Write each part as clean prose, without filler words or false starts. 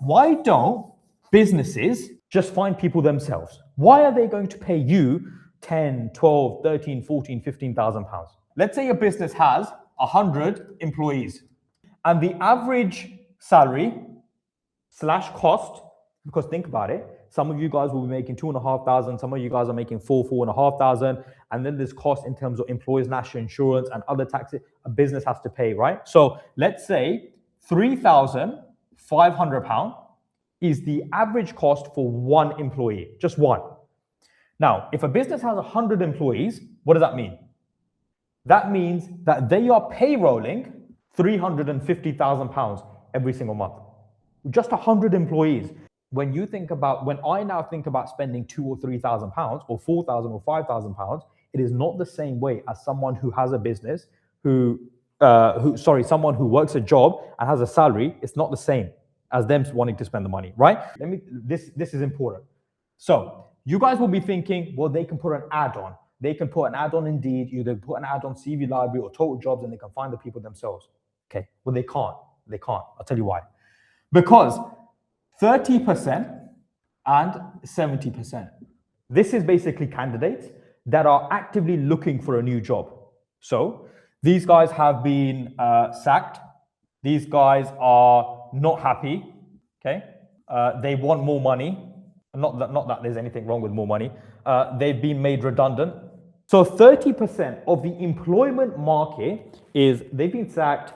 why don't businesses just find people themselves? Why are they going to pay you 10, 12, 13, 14, 15,000 pounds? Let's say a business has 100 employees and the average salary slash cost, because think about it, some of you guys will be making 2,500, some of you guys are making 4,500, and then there's cost in terms of employees' national insurance and other taxes a business has to pay, right? So let's say £3,500 is the average cost for one employee, just one. Now, if a business has 100 employees, what does that mean? That means that they are payrolling £350,000 every single month. Just 100 employees. When I now think about spending £2,000 or £3,000 or £4,000 or £5,000, it is not the same way as someone who has a business, someone who works a job and has a salary. It's not the same as them wanting to spend the money, right? This is important. So you guys will be thinking, well, they can put an ad on. They can put an ad on Indeed, either put an ad on CV Library or Total Jobs, and they can find the people themselves. Okay, well, they can't. They can't. I'll tell you why. Because 30% and 70%. This is basically candidates that are actively looking for a new job. So these guys have been sacked. These guys are not happy. Okay, they want more money. Not that there's anything wrong with more money. They've been made redundant. So 30% of the employment market is they've been sacked.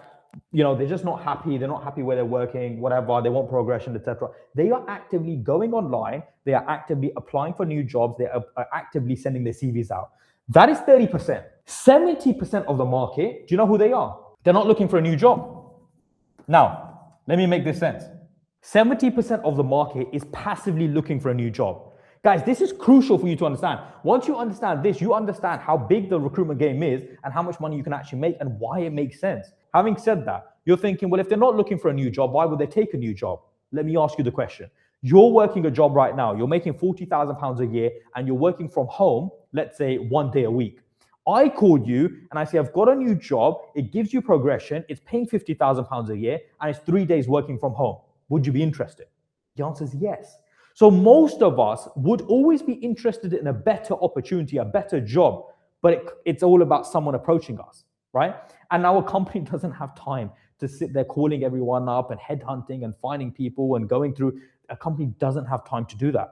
You know, they're just not happy. They're not happy where they're working, whatever. They want progression, etc. They are actively going online. They are actively applying for new jobs. They are actively sending their CVs out. That is 30%. 70% of the market, do you know who they are? They're not looking for a new job. Now, let me make this sense. 70% of the market is passively looking for a new job. Guys, this is crucial for you to understand. Once you understand this, you understand how big the recruitment game is and how much money you can actually make and why it makes sense. Having said that, you're thinking, well, if they're not looking for a new job, why would they take a new job? Let me ask you the question. You're working a job right now. You're making £40,000 a year and you're working from home, let's say 1 day a week. I called you and I say, I've got a new job. It gives you progression. It's paying £50,000 a year and it's 3 days working from home. Would you be interested? The answer is yes. So most of us would always be interested in a better opportunity, a better job, but it's all about someone approaching us, right? And our company doesn't have time to sit there calling everyone up and headhunting and finding people and going through. A company doesn't have time to do that.